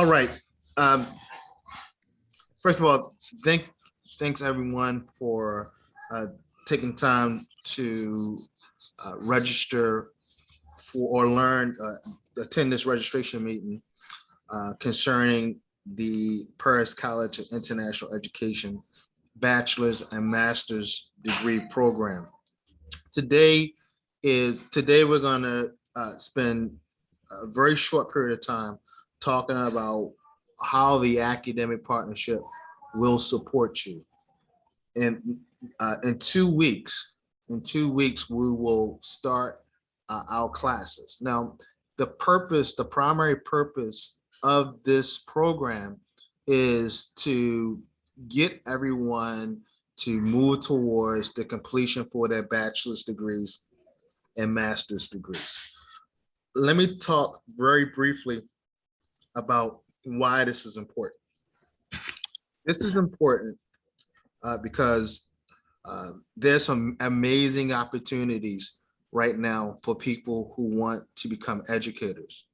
All right. Um, First of all, thanks everyone for uh, taking time to register for or learn, attend this registration meeting concerning the Paris College of International Education bachelor's and master's degree program. Today we're going to spend a very short period of time talking about how the academic partnership will support you. And in 2 weeks, we will start our classes. Now, the primary purpose of this program is to get everyone to move towards the completion for their bachelor's degrees and master's degrees. Let me talk very briefly about why this is important. This is important because there's some amazing opportunities right now for people who want to become educators.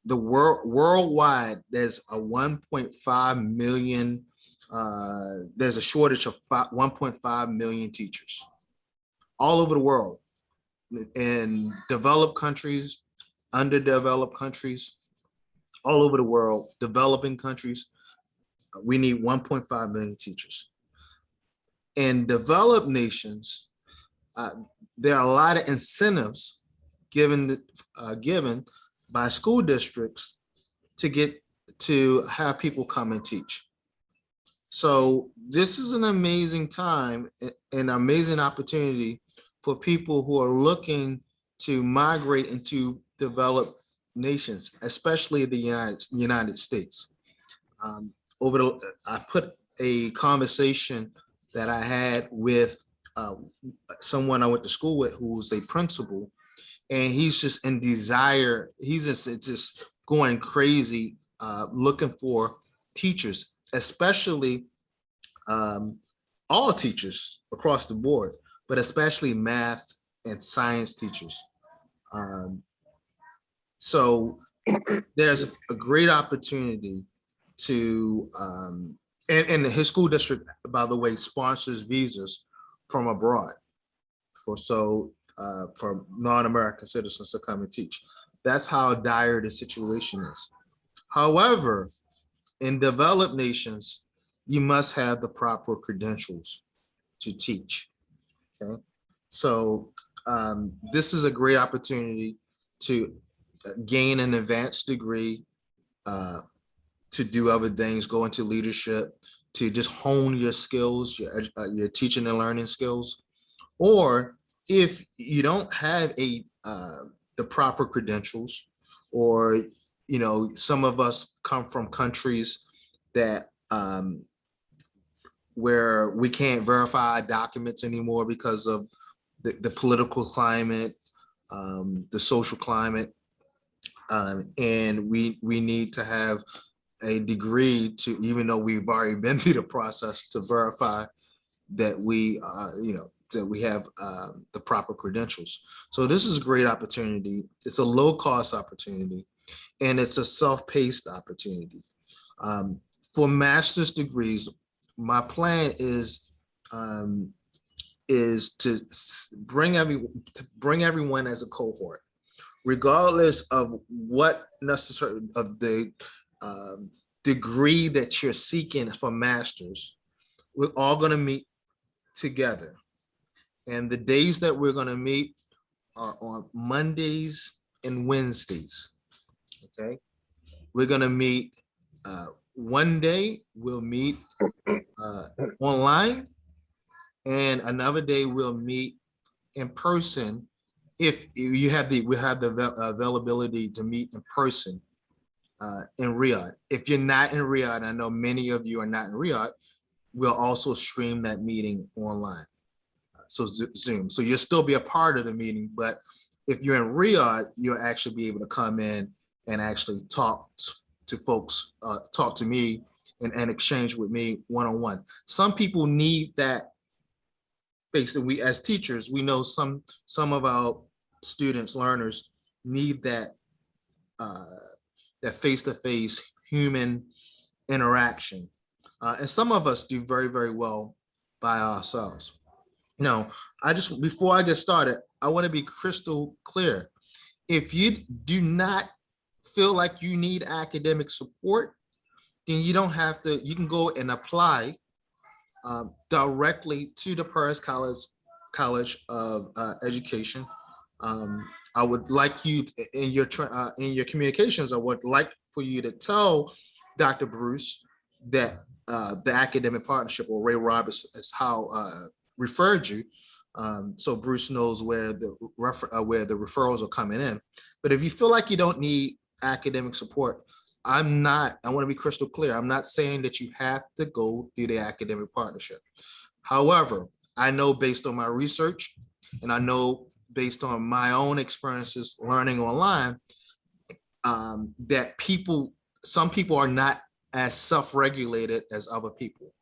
Worldwide, there's a 1.5 million, there's a shortage of 1.5 million teachers all over the world, in developed countries, underdeveloped countries, all over the world, developing countries. We need 1.5 million teachers. In developed nations, there are a lot of incentives given by school districts to have people come and teach. So this is an amazing time, an amazing opportunity for people who are looking to migrate into developed nations, especially the United States. I put a conversation that I had with someone I went to school with who was a principal, and he's just in desire. He's just going crazy looking for teachers, especially all teachers across the board, but especially math and science teachers. So there's a great opportunity to, and his school district, by the way, sponsors visas from abroad for non-American citizens to come and teach. That's how dire the situation is. However, in developed nations, you must have the proper credentials to teach. Okay, so this is a great opportunity to gain an advanced degree, to do other things, go into leadership, to just hone your skills, your teaching and learning skills. Or if you don't have the proper credentials, or some of us come from countries that where we can't verify documents anymore because of the political climate, the social climate, and we need to have a degree to, even though we've already been through the process, to verify that we that we have the proper credentials. So this is a great opportunity. It's a low cost opportunity, and it's a self-paced opportunity. For master's degrees, my plan is to bring everyone as a cohort, regardless of what necessary of the degree that you're seeking for master's. We're all going to meet together, and the days that we're going to meet are on Mondays and Wednesdays. Okay, we're going to meet one day we'll meet online, and another day we'll meet in person if we have the availability to meet in person in Riyadh. If you're not in Riyadh, I know many of you are not in Riyadh, we'll also stream that meeting online, so Zoom. So you'll still be a part of the meeting, but if you're in Riyadh, you'll actually be able to come in and actually talk to folks, talk to me, and exchange with me one-on-one. Some people need that face, and we as teachers, we know some of our students, learners, need that that face-to-face human interaction. And some of us do very, very well by ourselves. Now, before I get started, I want to be crystal clear. If you do not feel like you need academic support, then you don't have to, you can go and apply directly to the Paris College of Education. I would like you in your communications, I would like for you to tell Dr. Bruce that the Academic Partnership, or Ray Roberts is how referred you. So Bruce knows where the referrals are coming in. But if you feel like you don't need academic support, I want to be crystal clear. I'm not saying that you have to go through the Academic Partnership. However, I know based on my research, and I know based on my own experiences learning online, that some people are not as self-regulated as other people.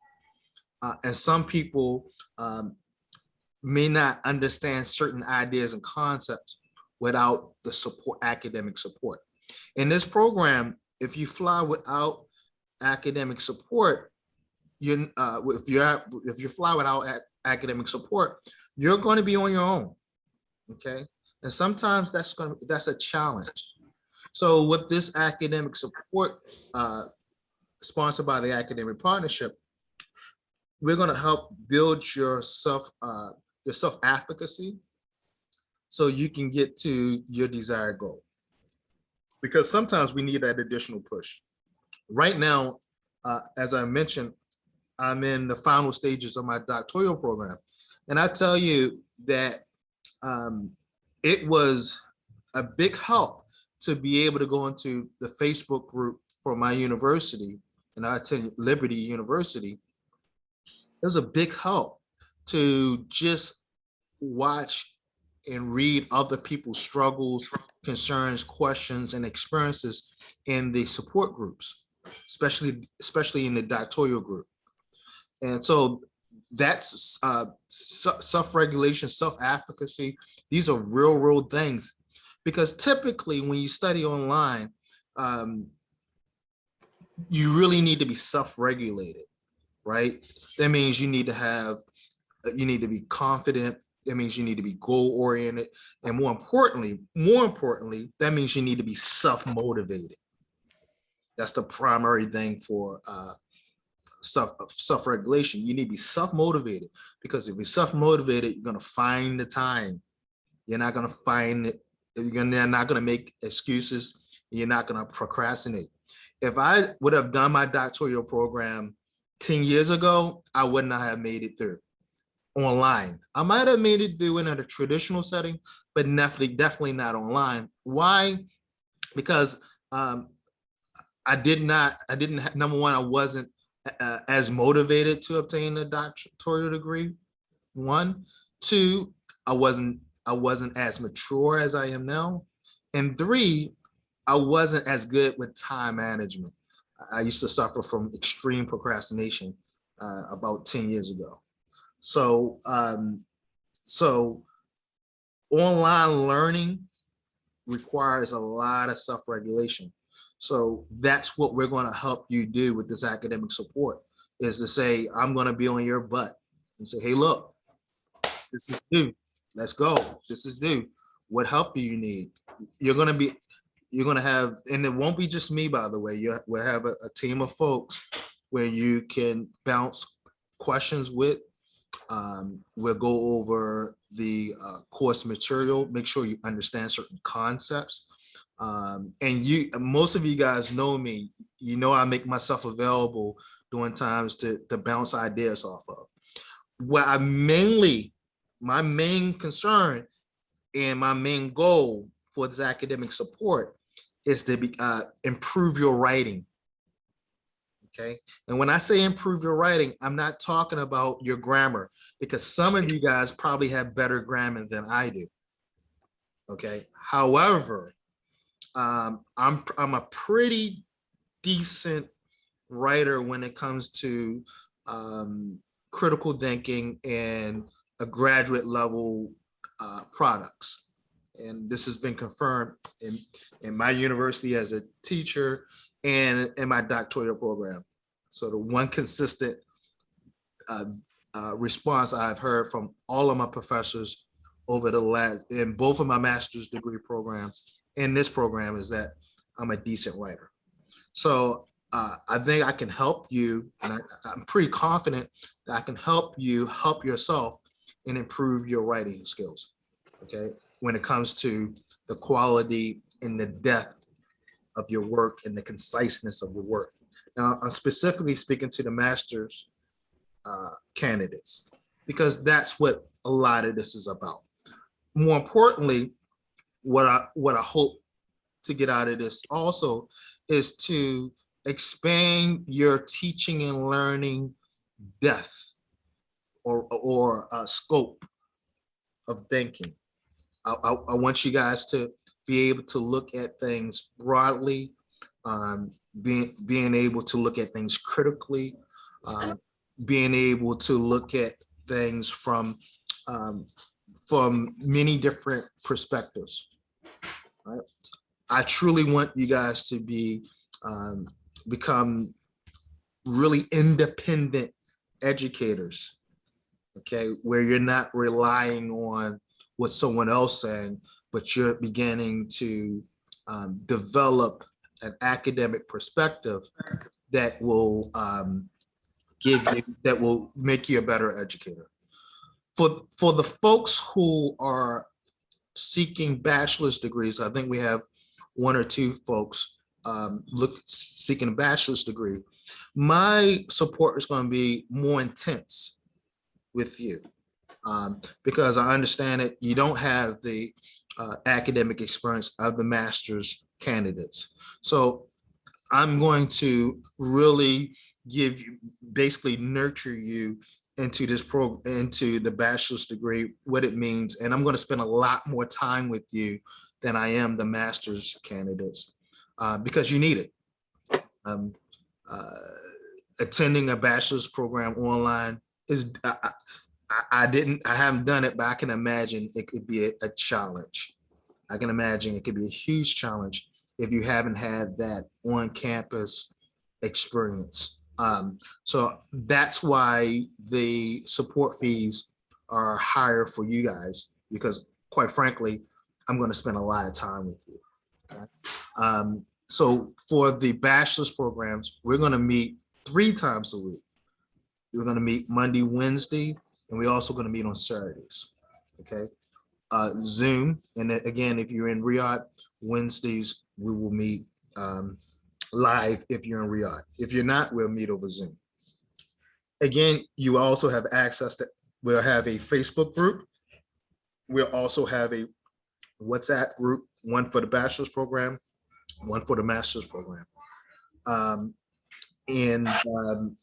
And some people may not understand certain ideas and concepts without the support, academic support. In this program, if you fly without academic support, if you fly without academic support, you're going to be on your own. Okay, and sometimes that's a challenge. So with this academic support sponsored by the Academic Partnership, we're going to help build your self-advocacy so you can get to your desired goal. Because sometimes we need that additional push. Right now, as I mentioned, I'm in the final stages of my doctoral program. And I tell you that it was a big help to be able to go into the Facebook group for my university, and I attend Liberty University. It was a big help to just watch and read other people's struggles, concerns, questions, and experiences in the support groups, especially in the doctoral group. And so that's self-regulation, self-advocacy. These are real things, because typically when you study online, you really need to be self-regulated, right? That means you need to be confident. That means you need to be goal-oriented. And more importantly, that means you need to be self-motivated. That's the primary thing for self-regulation. You need to be self-motivated, because if you're self-motivated, you're going to find the time. You're not going to find it. You're not going to make excuses. You're not going to procrastinate. If I would have done my doctoral program 10 years ago, I would not have made it through online. I might have made it through in a traditional setting, but definitely not online. Why? Because number one, I wasn't as motivated to obtain a doctoral degree. One, two, I wasn't as mature as I am now. And three, I wasn't as good with time management. I used to suffer from extreme procrastination about 10 years ago. So online learning requires a lot of self-regulation. So that's what we're going to help you do with this academic support, is to say, I'm going to be on your butt and say, hey, look, this is due. Let's go. This is due. What help do you need? You're going to have, and it won't be just me, by the way. We'll have a team of folks where you can bounce questions with. We'll go over the course material, make sure you understand certain concepts. And most of you guys know me. You know I make myself available during times to bounce ideas off of. My main concern and my main goal for this academic support is to improve your writing. Okay. And when I say improve your writing, I'm not talking about your grammar, because some of you guys probably have better grammar than I do. Okay. However, I'm a pretty decent writer when it comes to critical thinking and a graduate level products. And this has been confirmed in my university as a teacher and in my doctoral program. So the one consistent response I've heard from all of my professors over the last, in both of my master's degree programs and this program, is that I'm a decent writer. So I think I can help you, and I'm pretty confident that I can help you help yourself and improve your writing skills, okay? When it comes to the quality and the depth of your work and the conciseness of your work. Now, I'm specifically speaking to the master's candidates, because that's what a lot of this is about. More importantly, what I hope to get out of this also is to expand your teaching and learning depth or scope of thinking. I want you guys to be able to look at things broadly, being able to look at things critically, being able to look at things from many different perspectives. Right? I truly want you guys to become really independent educators, okay, where you're not relying on what someone else saying, but you're beginning to develop an academic perspective that will that will make you a better educator. For the folks who are seeking bachelor's degrees, I think we have one or two folks seeking a bachelor's degree. My support is going to be more intense with you because I understand that you don't have the academic experience of the master's candidates. So I'm going to really basically nurture you into this program, into the bachelor's degree, what it means. And I'm going to spend a lot more time with you than I am the master's candidates because you need it. Attending a bachelor's program online is, I haven't done it, but I can imagine it could be a challenge. I can imagine it could be a huge challenge if you haven't had that on-campus experience. So that's why the support fees are higher for you guys, because quite frankly, I'm going to spend a lot of time with you. Okay? So for the bachelor's programs, we're going to meet 3 times a week. We're going to meet Monday, Wednesday, and we're also going to meet on Saturdays. Okay. Zoom, and again, if you're in Riyadh, Wednesdays we will meet live if you're in Riyadh. If you're not, we'll meet over Zoom. Again, you also have access to, we'll have a Facebook group. We'll also have a WhatsApp group, one for the bachelor's program, one for the master's program. And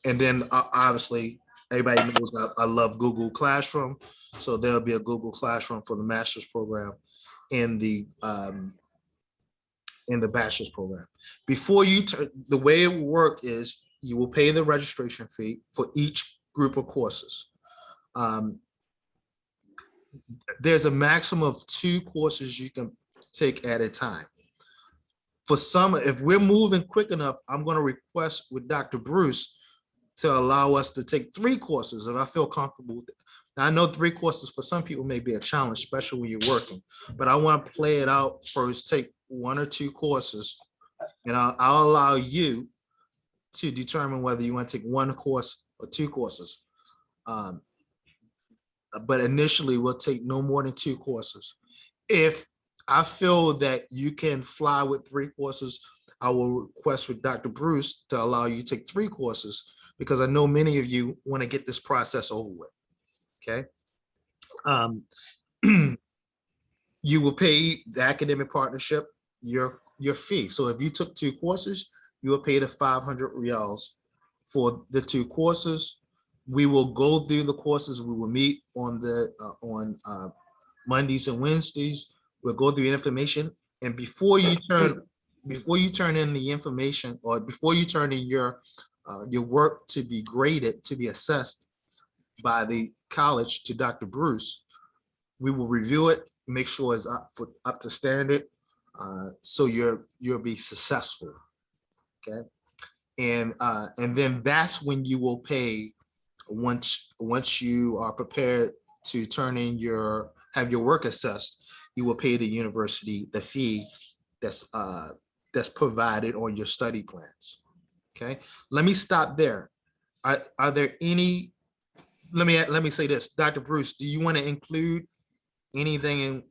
then obviously everybody knows I love Google Classroom. So there'll be a Google Classroom for the master's program in the bachelor's program. Before you turn, the way it will work is you will pay the registration fee for each group of courses. There's a maximum of 2 courses you can take at a time. For some, if we're moving quick enough, I'm going to request with Dr. Bruce to allow us to take 3 courses if I feel comfortable with it. Now, I know 3 courses for some people may be a challenge, especially when you're working, but I want to play it out first, take 1 or 2 courses, and I'll allow you to determine whether you want to take 1 course or 2 courses. But initially, we'll take no more than 2 courses. If I feel that you can fly with 3 courses, I will request with Dr. Bruce to allow you to take 3 courses, because I know many of you want to get this process over with. Okay. You will pay the academic partnership your fee. So if you took 2 courses, you will pay the 500 riyals for the 2 courses. We will go through the courses. We will meet on Mondays and Wednesdays. We'll go through information, and before you turn in the information, or before you turn in your work to be graded, to be assessed by the college to Dr. Bruce, we will review it, make sure it's up to standard, so you'll be successful. Okay. And then that's when you will pay once you are prepared to turn in have your work assessed, you will pay the university the fee that's provided on your study plans. Okay, let me stop there. Are there any? Let me say this, Dr. Bruce. Do you want to include anything in,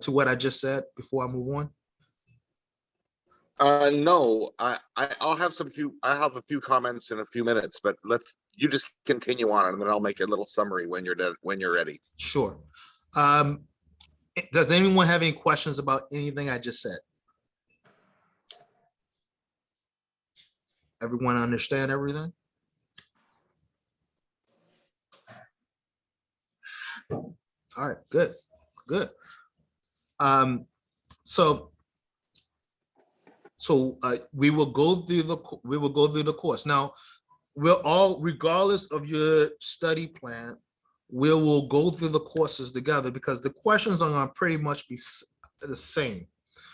to what I just said before I move on? No, I'll have I have a few comments in a few minutes, but you just continue on, and then I'll make a little summary when you're ready. Sure. Does anyone have any questions about anything I just said? Everyone understand everything? All right, good. So we will go through the course. Now, regardless of your study plan, we will go through the courses together because the questions are going to pretty much be the same.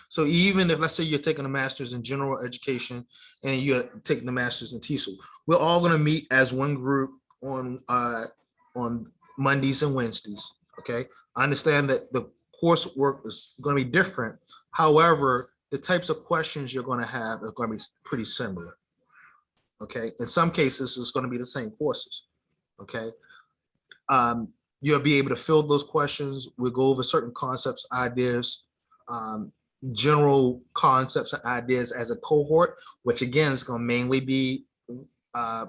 So even if, let's say, you're taking a master's in general education and you're taking the master's in TESOL, we're all going to meet as one group on Mondays and Wednesdays. Okay, I understand that the coursework is going to be different. However, the types of questions you're going to have are going to be pretty similar. Okay, in some cases, it's going to be the same courses. Okay, you'll be able to fill those questions. We'll go over certain concepts, ideas, general concepts and ideas as a cohort, which again is going to mainly be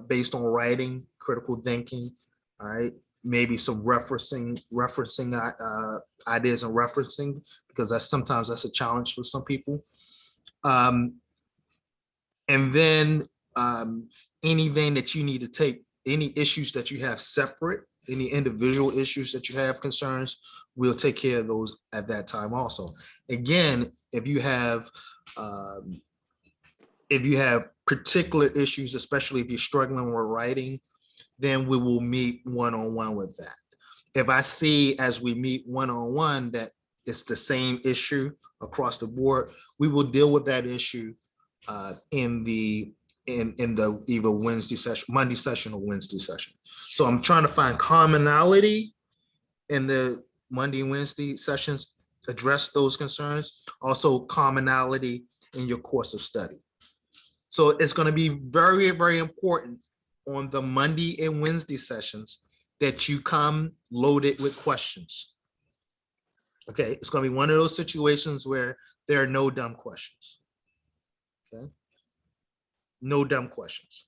based on writing, critical thinking, all right, maybe some referencing ideas and referencing, because sometimes that's a challenge for some people. And then anything that you need to take, any issues that you have separate, any individual issues that you have concerns, we'll take care of those at that time also. Again, if you have particular issues, especially if you're struggling with writing, then we will meet one-on-one with that. If I see as we meet one-on-one that it's the same issue across the board, we will deal with that issue in the either Wednesday session, Monday session, or Wednesday session. So I'm trying to find commonality in the Monday and Wednesday sessions, address those concerns, also commonality in your course of study. So it's going to be very, very important on the Monday and Wednesday sessions that you come loaded with questions. Okay, it's going to be one of those situations where there are no dumb questions. Okay, no dumb questions.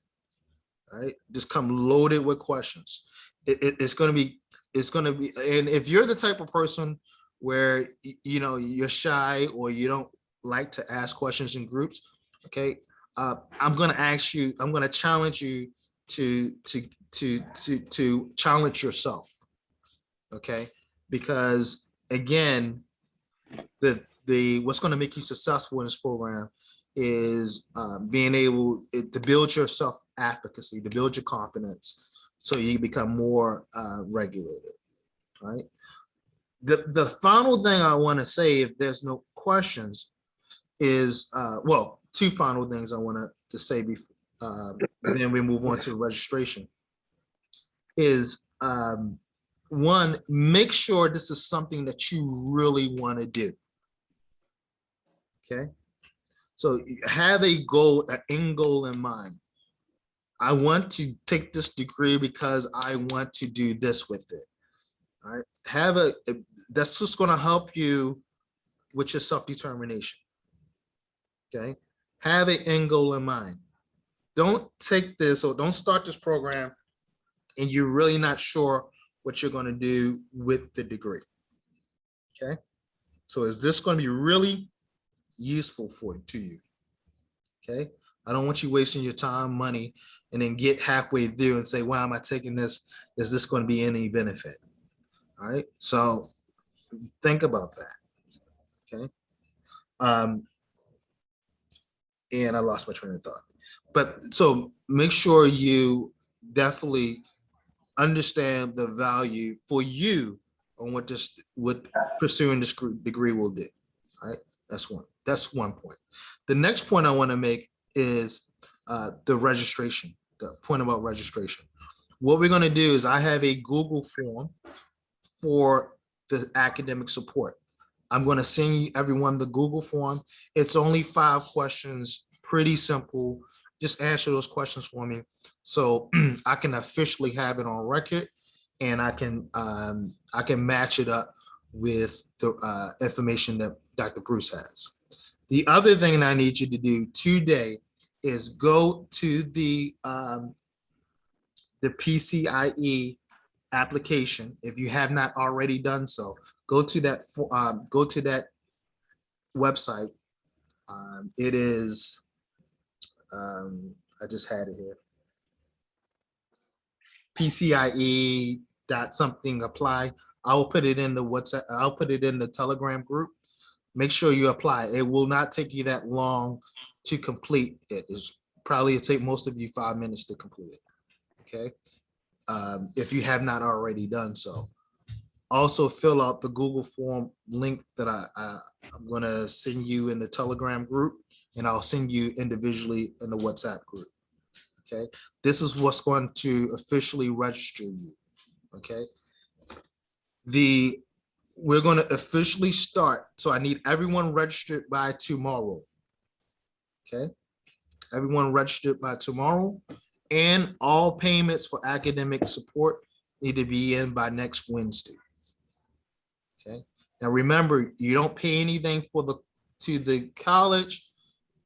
All right, just come loaded with questions. It's going to be, and if you're the type of person where you're shy or you don't like to ask questions in groups, okay, I'm going to challenge you to challenge yourself. Okay, because again, what's going to make you successful in this program is being able to build your self-efficacy, to build your confidence, so you become more regulated. Right. The final thing I want to say, if there's no questions, is well, two final things I want to say before then we move on to the registration. Is one, make sure this is something that you really want to do. Okay, so have a goal, an end goal in mind. I want to take this degree because I want to do this with it. All right, that's just going to help you with your self-determination. Okay, have an end goal in mind. Don't take this, or don't start this program and you're really not sure what you're going to do with the degree. Okay, so is this going to be really useful to you? Okay, I don't want you wasting your time, money, and then get halfway through and say, why am I taking this? Is this going to be any benefit? All right, so think about that. Okay, and I lost my train of thought. But so make sure you definitely understand the value for you on what pursuing this degree will do. All right, that's one point. The next point I want to make is the registration, the point about registration. What we're going to do is I have a Google form for the academic support. I'm going to send you everyone the Google form. It's only 5 questions, pretty simple. Just answer those questions for me so I can officially have it on record, and I can match it up with the information that Dr. Bruce has. The other thing that I need you to do today is go to the PCIe application. If you have not already done so, go to that website. It is, I just had it here. PCIe dot something apply. I will put it in the WhatsApp. I'll put it in the Telegram group. Make sure you apply. It will not take you that long to complete it. It's probably take most of you 5 minutes to complete it. Okay. If you have not already done so. Also fill out the Google form link that I'm going to send you in the Telegram group, and I'll send you individually in the WhatsApp group. Okay. This is what's going to officially register you. Okay. We're going to officially start. So I need everyone registered by tomorrow. Okay. Everyone registered by tomorrow, and all payments for academic support need to be in by next Wednesday. Okay. Now remember, you don't pay anything to the college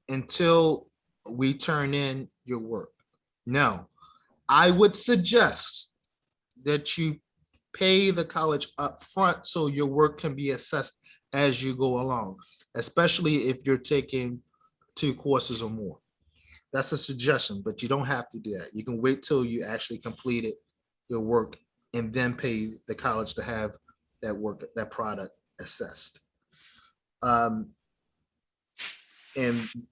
until we turn in your work. Now, I would suggest that you pay the college up front so your work can be assessed as you go along, especially if you're taking 2 courses or more. That's a suggestion, but you don't have to do that. You can wait till you actually completed your work and then pay the college to have that product assessed. And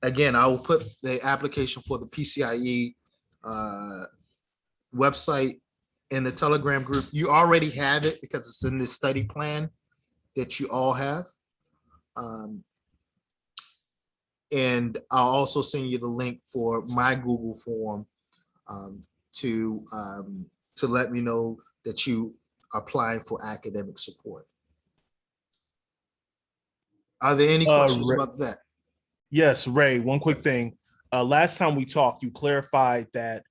again, I will put the application for the PCIe website in the Telegram group. You already have it because it's in the study plan that you all have. And I'll also send you the link for my Google form to let me know that you are applying for academic support. Are there any questions about that? Yes, Ray, one quick thing. Last time we talked, you clarified that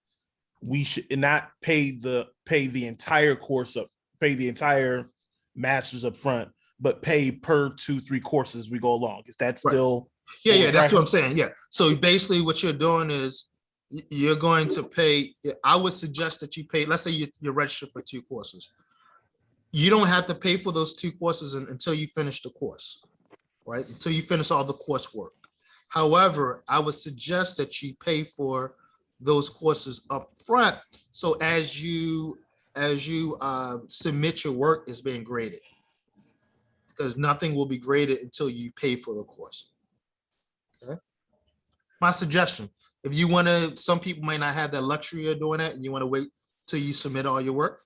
we should not pay the entire course up, pay the entire master's up front, but pay per 2-3 courses we go along. Is that still? Right. Yeah, that's what I'm saying. Yeah. So basically what you're doing is you're going to pay. I would suggest that you pay, let's say you're registered for 2 courses. You don't have to pay for those 2 courses until you finish the course, right? Until you finish all the coursework. However, I would suggest that you pay for those courses up front, so as you submit your work, is being graded, because nothing will be graded until you pay for the course. Okay. My suggestion, if you want to, some people might not have that luxury of doing that, and you want to wait till you submit all your work,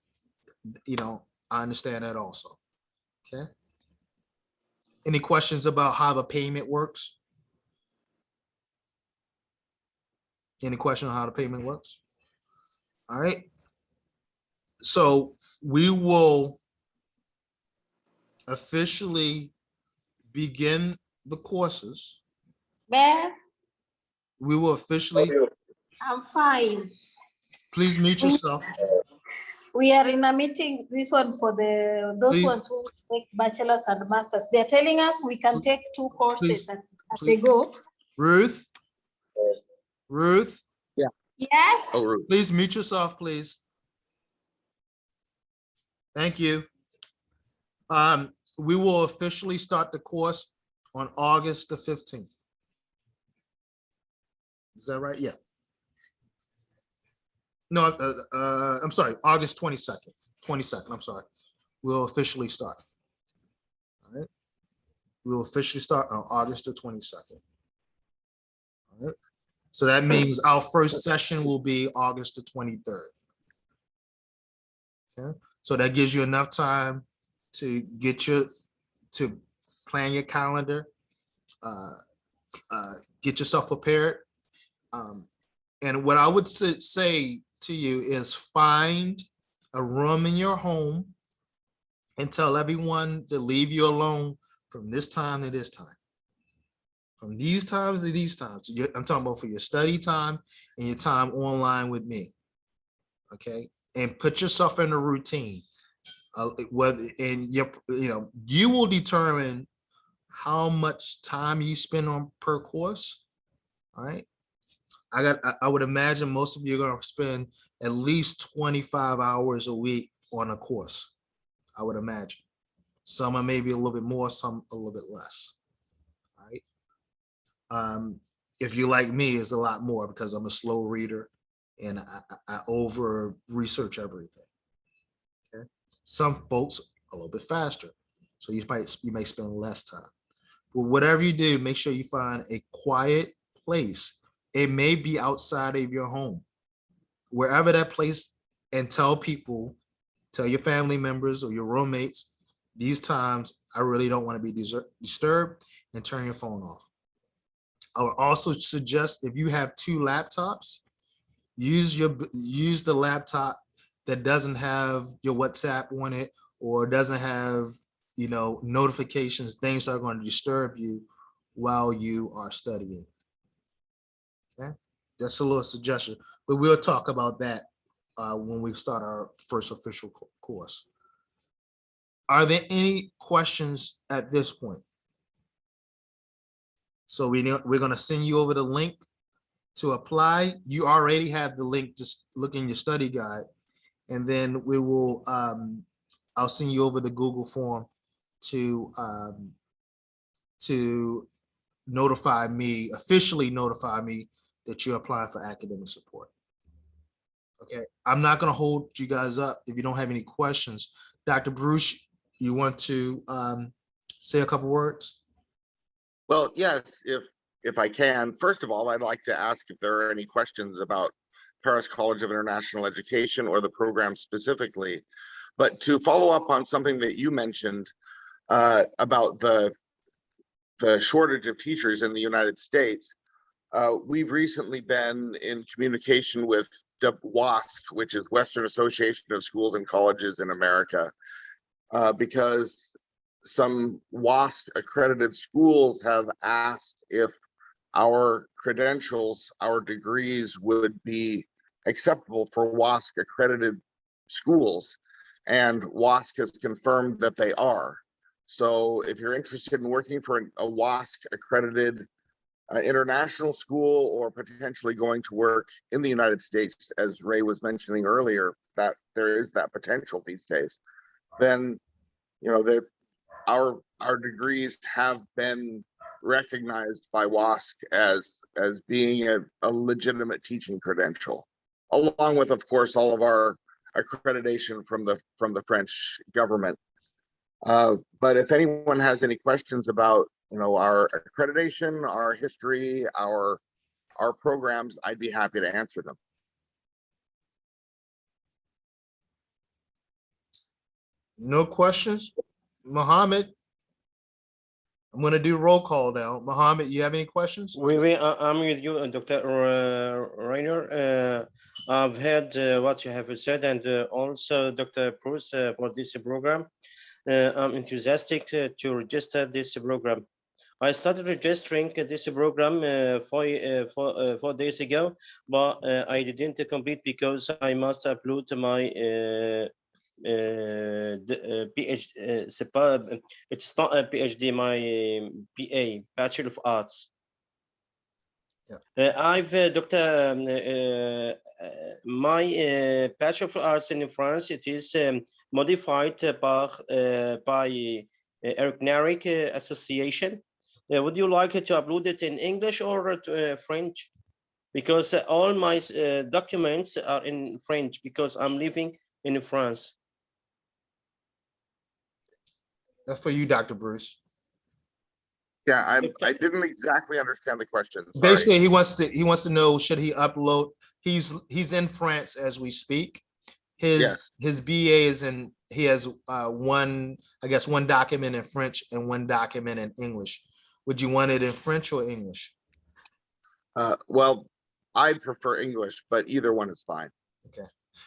I understand that also. Okay. Any questions about how the payment works? Any question on how the payment works? All right. So we will officially begin the courses. Bear, We will officially, I'm fine. please mute yourself. We are in a meeting, this one for those Please. ones who take bachelor's and masters. They're telling us we can take 2 courses Please. as they go. Ruth? Yes. Oh, Ruth. Please mute yourself, please. Thank you. We will officially start the course on August the 15th. Is that right? Yeah. No, I'm sorry, August 22nd. 22nd, I'm sorry. We'll officially start. All right. We'll officially start on August the 22nd. All right. So that means our first session will be August the 23rd. Okay. So that gives you enough time to to plan your calendar, get yourself prepared, And what I would say to you is find a room in your home and tell everyone to leave you alone from this time to this time. From these times to these times. I'm talking about for your study time and your time online with me. Okay. And put yourself in a routine. Whether and you will determine how much time you spend on per course. All right. I would imagine most of you are going to spend at least 25 hours a week on a course. I would imagine. Some are maybe a little bit more, some a little bit less. All right. If you like me, it's a lot more because I'm a slow reader and I over research everything. Okay. Some folks a little bit faster. So you might spend less time. But whatever you do, make sure you find a quiet place. It may be outside of your home, wherever that place, and tell your family members or your roommates, these times I really don't want to be disturbed, and turn your phone off. I would also suggest if you have 2 laptops, use the laptop that doesn't have your WhatsApp on it or doesn't have notifications, things that are going to disturb you while you are studying. Okay, that's a little suggestion, but we'll talk about that when we start our first official course. Are there any questions at this point? So we're going to send you over the link to apply. You already have the link, just look in your study guide, and then we will I'll send you over the Google form to officially notify me that you're applying for academic support. Okay, I'm not going to hold you guys up if you don't have any questions. Dr. Bruce, you want to say a couple words? Well, yes, if I can. First of all, I'd like to ask if there are any questions about Paris College of International Education or the program specifically. But to follow up on something that you mentioned about the shortage of teachers in the United States, we've recently been in communication with WASC, which is Western Association of Schools and Colleges in America, because some WASC accredited schools have asked if our credentials, our degrees would be acceptable for WASC accredited schools, and WASC has confirmed that they are. So if you're interested in working for a WASC accredited international school, or potentially going to work in the United States, as Ray was mentioning earlier, that there is that potential these days, then our degrees have been recognized by WASC as being a legitimate teaching credential, along with, of course, all of our accreditation from the French government. But if anyone has any questions about our accreditation, our history, our programs, I'd be happy to answer them. No questions? Mohammed, I'm going to do roll call now. Mohammed, you have any questions? I'm with you, Dr. Reiner. I've heard what you have said, and also Dr. Bruce for this program. I'm enthusiastic to register this program. I started registering this program 4 days ago, but I didn't complete because I must upload my PhD. It's not a PhD, my BA, Bachelor of Arts. Yeah. I've Doctor, my Bachelor of Arts in France. It is modified by Eric Narek Association. Would you like to upload it in English or French? Because all my documents are in French because I'm living in France. That's for you, Dr. Bruce. Yeah, I didn't exactly understand the question. Sorry. Basically, he wants to know, should he upload? He's in France as we speak. His BA is in. He has one document in French and one document in English. Would you want it in French or English? Well, I prefer English, but either one is fine.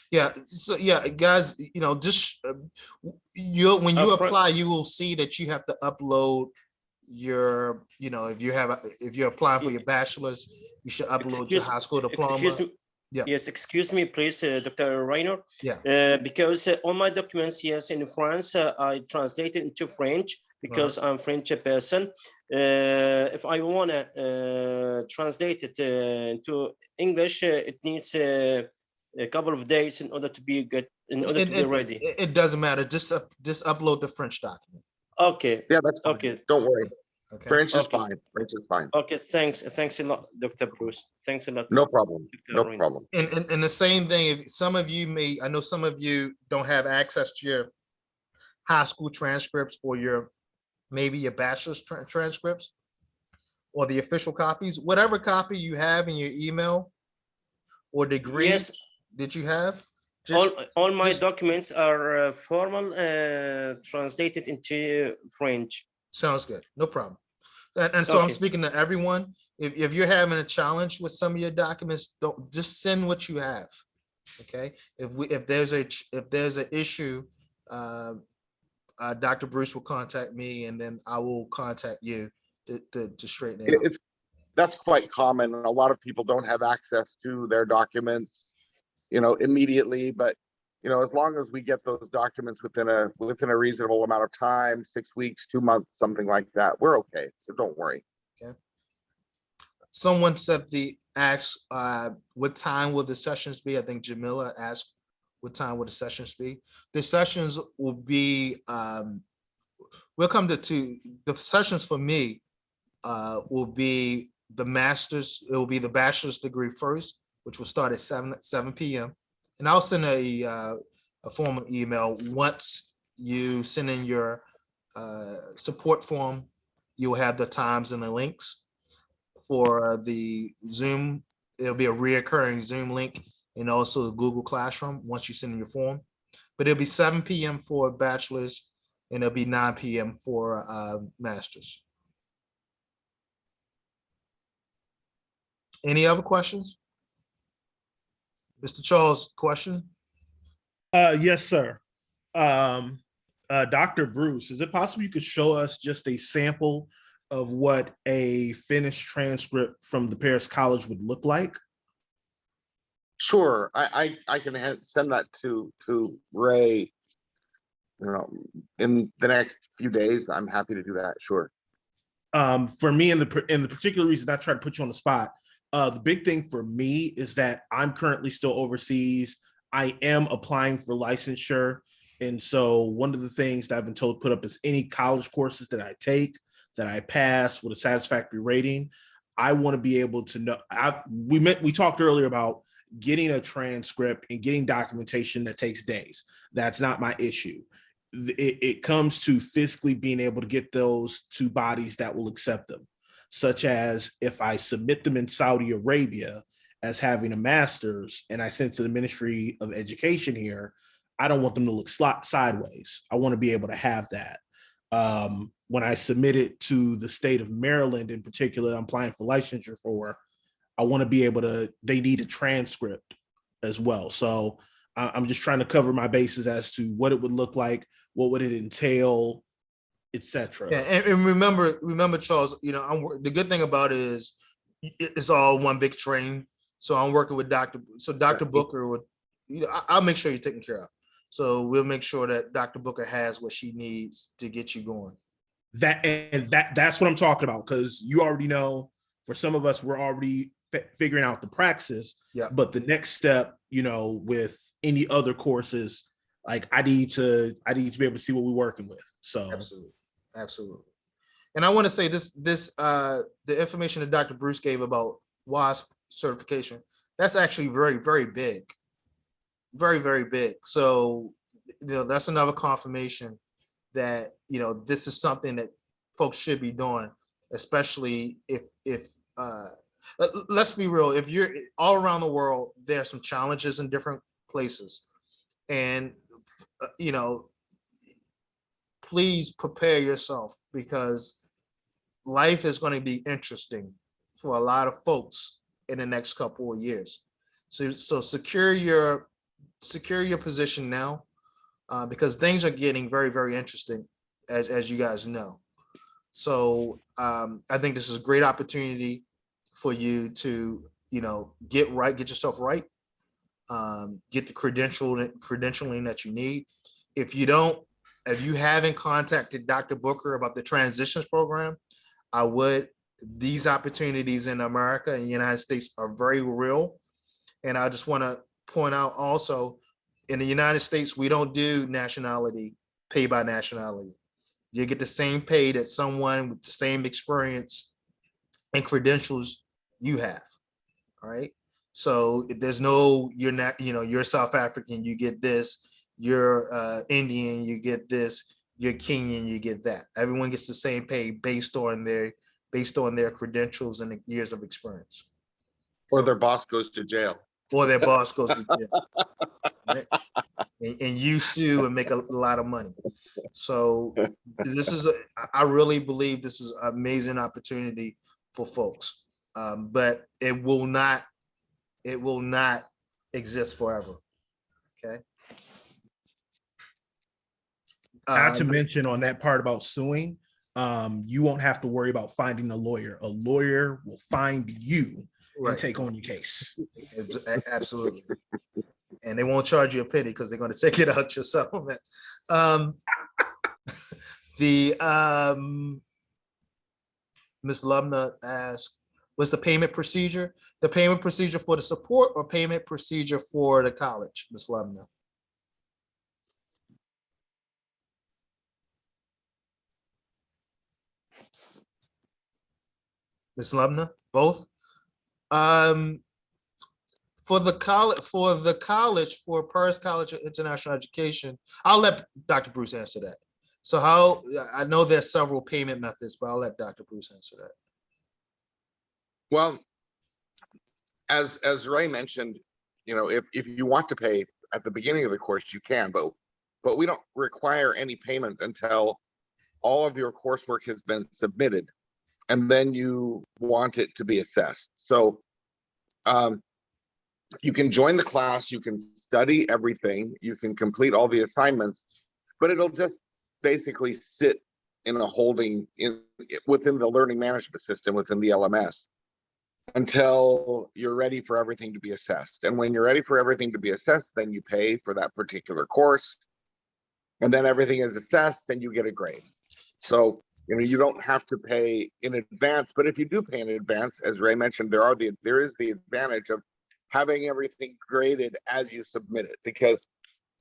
Yeah, so yeah, guys, just when you apply, you will see that you have to upload your, if you're applying for your bachelor's, you should upload your high school diploma. Excuse me. Yeah. Yes, excuse me, please, Dr. Reiner. Yeah. Because all my documents, yes, in France, I translated into French because I'm French person. If I want to translate it into English, it needs a couple of days in order to be ready. It doesn't matter. Just upload the French document. Okay. Yeah, that's fine. Okay. Don't worry. Okay. French is Okay. fine. French is fine. Okay. Thanks a lot, Dr. Bruce. Thanks a lot. No problem. No Reiner. problem. And the same thing, if some of you I know some of you don't have access to your high school transcripts or maybe your bachelor's transcripts or the official copies, whatever copy you have in your email or degree Yes. that you have. All my documents are formal, translated into French. Sounds good. No problem. And so I'm Okay. speaking to everyone. If you're having a challenge with some of your documents, don't just send what you have. Okay. If there's an issue, Dr. Bruce will contact me, and then I will contact you to straighten it out. That's quite common. A lot of people don't have access to their documents, immediately, but as long as we get those documents within a reasonable amount of time, 6 weeks, 2 months, something like that, we're okay. So don't worry. Okay. Someone said what time will the sessions be? I think Jamila asked, what time will the sessions be? The sessions will be, we'll come to the sessions for me will be the master's. It will be the bachelor's degree first, which will start at 7 p.m. And I'll send a formal email. Once you send in your support form, you'll have the times and the links for the Zoom. It'll be a reoccurring Zoom link and also the Google Classroom once you send in your form. But it'll be 7 p.m. for bachelor's and it'll be 9 p.m. for master's. Any other questions? Mr. Charles, question? Yes, sir. Dr. Bruce, is it possible you could show us just a sample of what a finished transcript from the Paris College would look like? Sure, I can send that to Ray, in the next few days. I'm happy to do that. Sure. For me, in the particular reason I try to put you on the spot, the big thing for me is that I'm currently still overseas. I am applying for licensure. And so one of the things that I've been told to put up is any college courses that I take, that I pass with a satisfactory rating. I want to be able to know. We talked earlier about getting a transcript and getting documentation that takes days. That's not my issue. It comes to physically being able to get those to bodies that will accept them, such as if I submit them in Saudi Arabia as having a master's and I send to the Ministry of Education here, I don't want them to look sideways. I want to be able to have that. When I submit it to the state of Maryland in particular, I'm applying for licensure for, I want to be able to, they need a transcript as well. So I'm just trying to cover my bases as to what it would look like, what would it entail, etc. Yeah, and remember, Charles, the good thing about it is it's all one big train. So I'm working with Dr. Booker would, I'll make sure you're taken care of. So we'll make sure that Dr. Booker has what she needs to get you going. That's what I'm talking about, because you already know, for some of us, we're already figuring out the praxis. Yeah. But the next step, with any other courses, like I need to be able to see what we're working with. So Absolutely. And I want to say this, the information that Dr. Bruce gave about WASP certification, that's actually very, very big. Very, very big. So, that's another confirmation that, this is something that folks should be doing, especially if let's be real, if you're all around the world, there are some challenges in different places. And, please prepare yourself, because life is going to be interesting for a lot of folks. in the next couple of years. So secure your position now, because things are getting very, very interesting, as you guys know. So I think this is a great opportunity for you to, get yourself right, get the credentialing that you need. If you haven't contacted Dr. Booker about the transitions program, I would. These opportunities in America and the United States are very real. And I just want to point out also, in the United States, we don't do pay by nationality. You get the same pay that someone with the same experience and credentials you have. All right. So there's you're not, you're South African, you get this, you're Indian, you get this, you're Kenyan, you get that. Everyone gets the same pay based on their credentials and years of experience. Or their boss goes to jail. Or their boss goes to jail. Right? And you sue and make a lot of money. So I really believe this is an amazing opportunity for folks. But it will not exist forever. Okay. Not to mention on that part about suing, you won't have to worry about finding a lawyer. A lawyer will find you and take on your case. Absolutely. And they won't charge you a penny because they're going to take it out your settlement. Ms. Lumna asked, what's the payment procedure? The payment procedure for the support or payment procedure for the college, Ms. Lumna? Ms. Lumna, both? For the college, for Paris College of International Education, I'll let Dr. Bruce answer that. So I know there's several payment methods, but I'll let Dr. Bruce answer that. Well, as Ray mentioned, if you want to pay at the beginning of the course, you can, but we don't require any payment until all of your coursework has been submitted, and then you want it to be assessed. So you can join the class, you can study everything, you can complete all the assignments, but it'll just basically sit in a holding within the learning management system within the LMS until you're ready for everything to be assessed. And when you're ready for everything to be assessed, then you pay for that particular course, and then everything is assessed and you get a grade. So you don't have to pay in advance, but if you do pay in advance, as Ray mentioned, there is the advantage of having everything graded as you submit it, because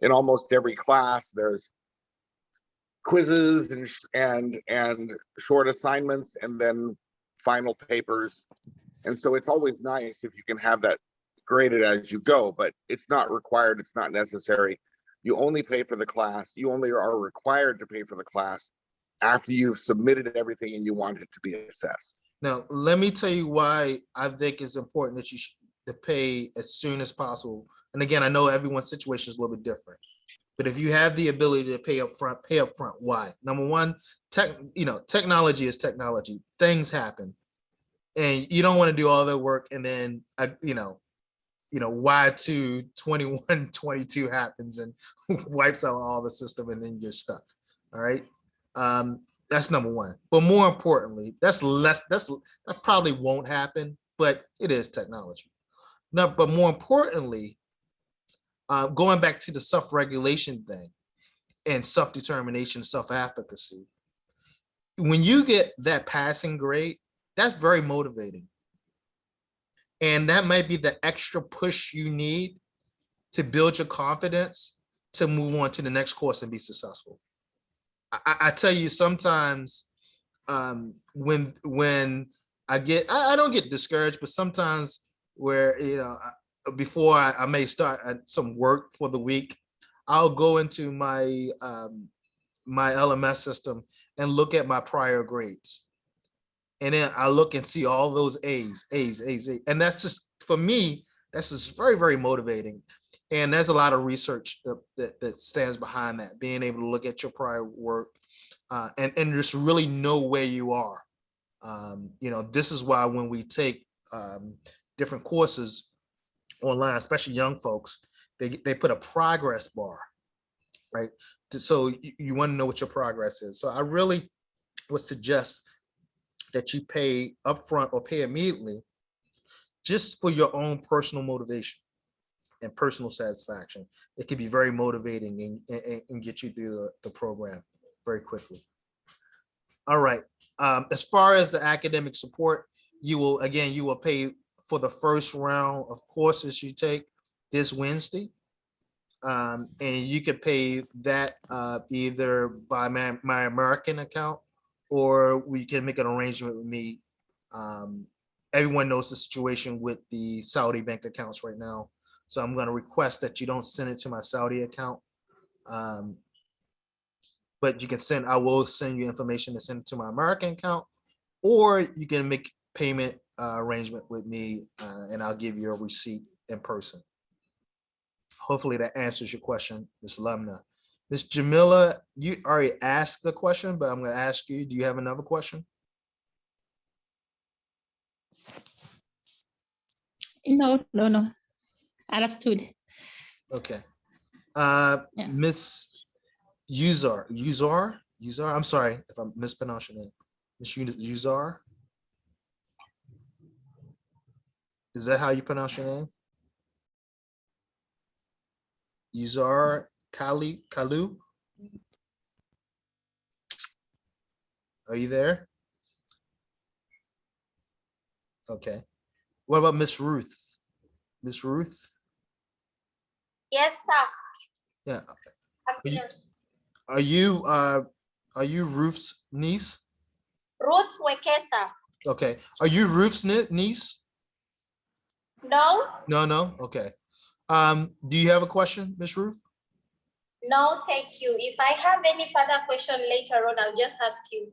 in almost every class there's quizzes and short assignments and then final papers. And so it's always nice if you can have that graded as you go, but it's not required, it's not necessary. You only pay for the class, you only are required to pay for the class after you've submitted everything and you want it to be assessed. Now, let me tell you why I think it's important that you should pay as soon as possible. And again, I know everyone's situation is a little bit different, but if you have the ability to pay up front, pay up front. Why? Number one, technology is technology. Things happen, and you don't want to do all the work and then Y2 2122 happens and wipes out all the system, and then you're stuck. All right. That's number one. But more importantly, that probably won't happen, but it is technology. No, but more importantly, going back to the self-regulation thing and self-determination, self-efficacy, when you get that passing grade, that's very motivating. And that might be the extra push you need to build your confidence to move on to the next course and be successful. I tell you, sometimes when I don't get discouraged, but sometimes where, before I may start some work for the week, I'll go into my my LMS system and look at my prior grades. And then I look and see all those A's. And that's just, for me, that's just very, very motivating. And there's a lot of research that stands behind that, being able to look at your prior work and just really know where you are. This is why when we take different courses online, especially young folks, they put a progress bar, right? So you want to know what your progress is. So I really would suggest that you pay upfront or pay immediately just for your own personal motivation and personal satisfaction. It can be very motivating and get you through the program very quickly. All right. As far as the academic support, you will pay for the first round of courses you take this Wednesday. And you could pay that either by my American account, or we can make an arrangement with me. Everyone knows the situation with the Saudi bank accounts right now. So I'm going to request that you don't send it to my Saudi account. But you can I will send you information to send it to my American account, or you can make payment arrangement with me and I'll give you a receipt in person. Hopefully that answers your question, Ms. Lumna. Ms. Jamila, you already asked the question, but I'm going to ask you, do you have another question? No. Understood. Okay. Yeah. Ms. Uzar, I'm sorry if I'm mispronouncing your name. Ms. Uzar? Is that how you pronounce your name? Uzar Kalu? Are you there? Okay. What about Miss Ruth? Miss Ruth? Yes, sir. Yeah. I'm here. Are you Ruth's niece? Ruth Wekesa. Okay. Are you Ruth's niece? No, No. Okay. Do you have a question, Miss Ruth? no, thank you. If I have any further question later on, I'll just ask you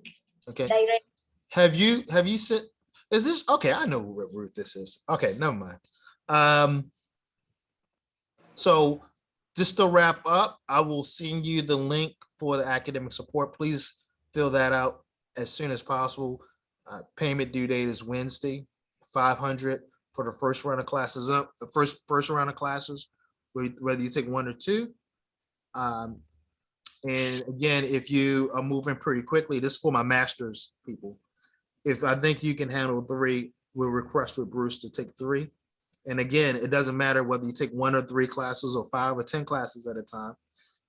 Okay. direct. Have you sent? Is this okay? I know what Ruth this is. Okay, never mind. So just to wrap up, I will send you the link for the academic support. Please fill that out as soon as possible. Payment due date is Wednesday, 500 for the first round of classes. The first round of classes, whether you take one or two. And again, if you are moving pretty quickly, this is for my master's people. If I think you can handle 3, we'll request with Bruce to take 3. And again, it doesn't matter whether you take 1 or 3 classes or 5 or 10 classes at a time.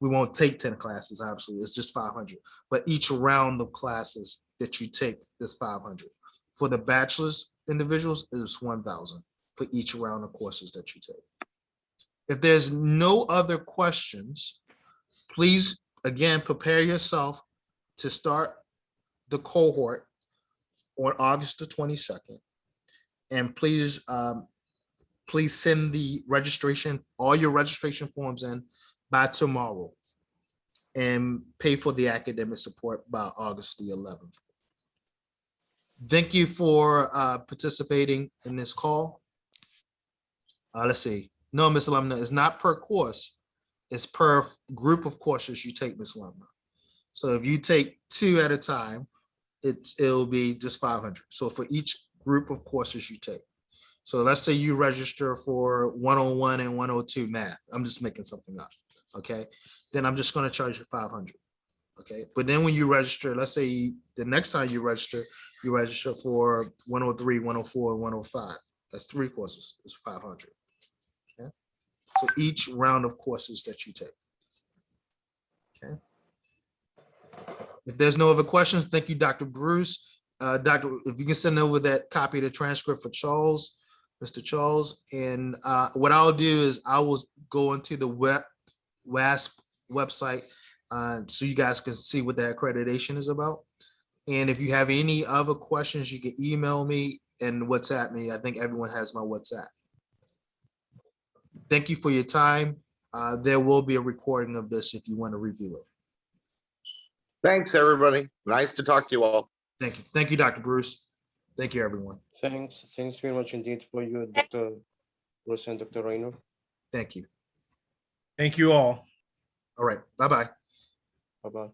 We won't take 10 classes, obviously. It's just 500. But each round of classes that you take is 500. For the bachelor's individuals, it's 1,000 for each round of courses that you take. If there's no other questions, please, again, prepare yourself to start the cohort on August the 22nd. And please send the registration, all your registration forms in by tomorrow, and pay for the academic support by August the 11th. Thank you for participating in this call. Let's see. No, Ms. Alumna, it's not per course. It's per group of courses you take, Ms. Alumna. So if you take 2 at a time, it'll be just 500. So for each group of courses you take. So let's say you register for 101 and 102 math. I'm just making something up. Okay. Then I'm just going to charge you 500. Okay. But then when you register, let's say the next time you register for 103, 104, and 105. That's 3 courses. It's 500. Okay. So each round of courses that you take. Okay. If there's no other questions, thank you, Dr. Bruce. Doctor, if you can send over that copy of the transcript for Charles, Mr. Charles, and what I'll do is I will go into the WASP website so you guys can see what the accreditation is about. And if you have any other questions, you can email me and WhatsApp me. I think everyone has my WhatsApp. Thank you for your time. There will be a recording of this if you want to review it. Thanks, everybody. Nice to talk to you all. Thank you. Thank you, Dr. Bruce. Thank you, everyone. Thanks very much indeed for you, Dr. Bruce and Dr. Raynor. Thank you. Thank you all. All right. Bye-bye. Bye-bye.